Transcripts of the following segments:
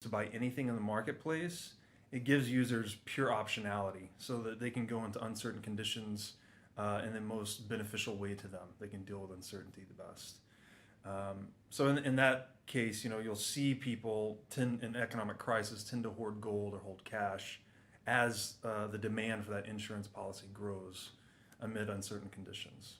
to buy anything in the marketplace, it gives users pure optionality so that they can go into uncertain conditions in the most beneficial way to them. They can deal with uncertainty the best. So in that case, you'll see people in economic crisis tend to hoard gold or hold cash as the demand for that insurance policy grows amid uncertain conditions.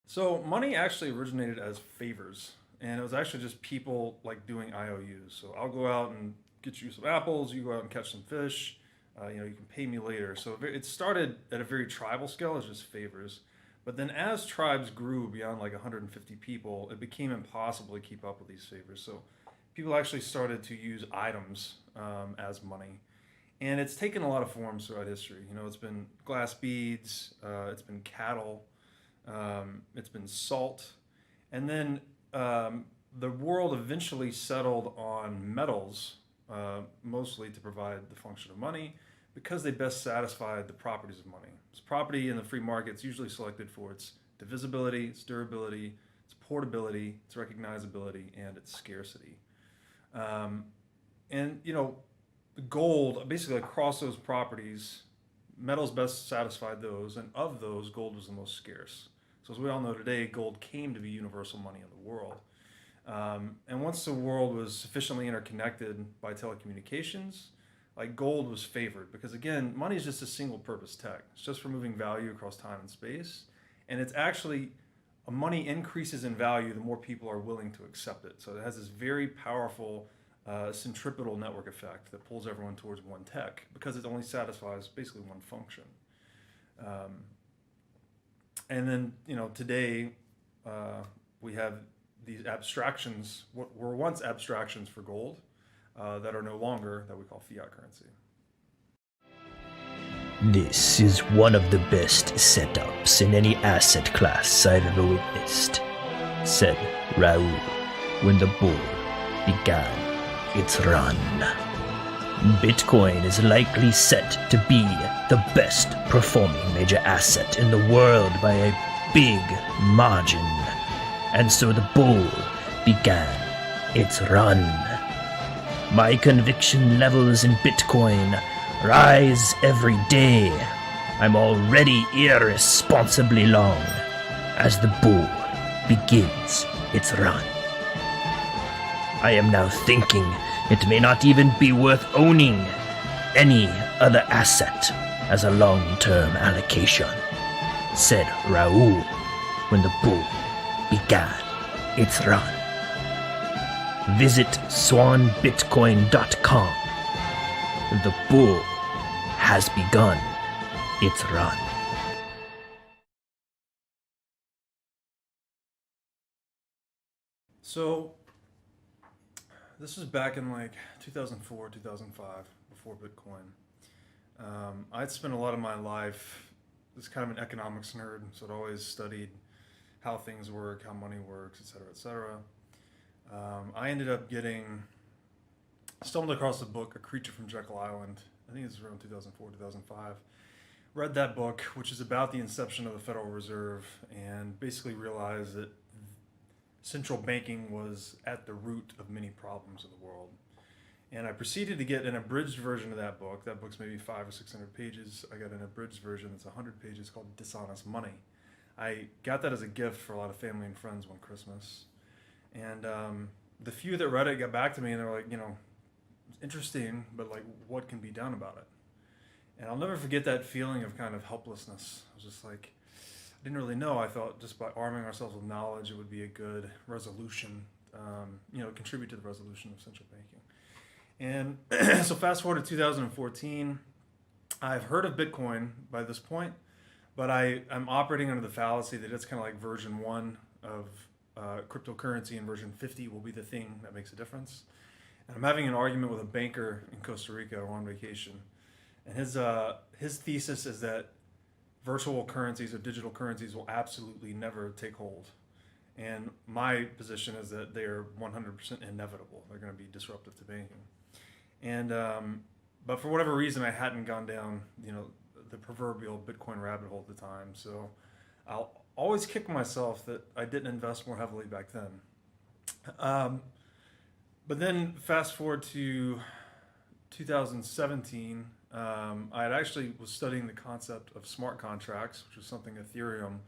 So money actually originated as favors, and it was actually just people like doing IOUs. So I'll go out and get you some apples, you go out and catch some fish. You can pay me later. So it started at a very tribal scale as just favors. But then as tribes grew beyond like 150 people, it became impossible to keep up with these favors. So people actually started to use items as money. And it's taken a lot of forms throughout history. It's been glass beads, it's been cattle, it's been salt. And then the world eventually settled on metals, mostly to provide the function of money, because they best satisfied the properties of money. So property in the free market is usually selected for its divisibility, its durability, its portability, its recognizability, and its scarcity. And gold, basically across those properties, metals best satisfied those, and of those, gold was the most scarce. So as we all know today, gold came to be universal money in the world. And once the world was sufficiently interconnected by telecommunications, like gold was favored because, again, money is just a single purpose tech. It's just for moving value across time and space. And it's actually, money increases in value the more people are willing to accept it. So it has this very powerful centripetal network effect that pulls everyone towards one tech because it only satisfies basically one function. And then, today we have these abstractions, what were once abstractions for gold, that are no longer, that we call fiat currency. This is one of the best setups in any asset class I've ever witnessed, said Raoul when the bull began its run. Bitcoin is likely set to be the best performing major asset in the world by a big margin. And so the bull began its run. My conviction levels in Bitcoin rise every day. I'm already irresponsibly long as the bull begins its run. I am now thinking it may not even be worth owning any other asset as a long-term allocation, said Raoul when the bull began its run. Visit swanbitcoin.com. The bull has begun its run. So this was back in like 2004, 2005, before Bitcoin. I'd spent a lot of my life as kind of an economics nerd, so I'd always studied how things work, how money works, et cetera, et cetera. I ended up stumbled across a book, A Creature from Jekyll Island. I think it's around 2004, 2005. Read that book, which is about the inception of the Federal Reserve, and basically realized that central banking was at the root of many problems in the world. And I proceeded to get an abridged version of that book. That book's maybe 500 or 600 pages. I got an abridged version that's 100 pages called Dishonest Money. I got that as a gift for a lot of family and friends one Christmas. And the few that read it got back to me and they were like, it's interesting, but like, what can be done about it? And I'll never forget that feeling of kind of helplessness. I was just like, I didn't really know. I thought just by arming ourselves with knowledge, it would be a good resolution, contribute to the resolution of central banking. And so fast forward to 2014, I've heard of Bitcoin by this point, but I'm operating under the fallacy that it's kind of like version 1 of cryptocurrency, and version 50 will be the thing that makes a difference. And I'm having an argument with a banker in Costa Rica. We're on vacation. And his thesis is that virtual currencies or digital currencies will absolutely never take hold. And my position is that they are 100% inevitable. They're going to be disruptive to banking. And but for whatever reason, I hadn't gone down, the proverbial Bitcoin rabbit hole at the time. So always kick myself that I didn't invest more heavily back then. But then fast forward to 2017, I had actually was studying the concept of smart contracts, which was something Ethereum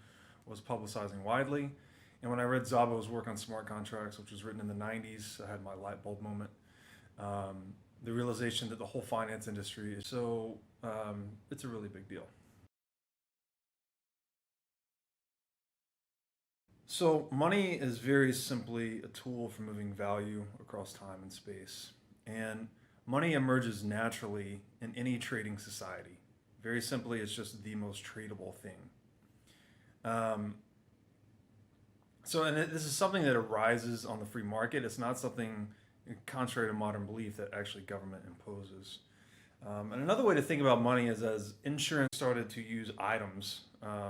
was publicizing widely. And when I read Szabo's work on smart contracts, which was written in the 90s, I had my light bulb moment. The realization that the whole finance industry is so, it's a really big deal. So money is very simply a tool for moving value across time and space. And money emerges naturally in any trading society. Very simply, it's just the most tradable thing. Um, this is something that arises on the free market. It's not something, contrary to modern belief, that actually government imposes. And another way to think about money is as insurance started to use items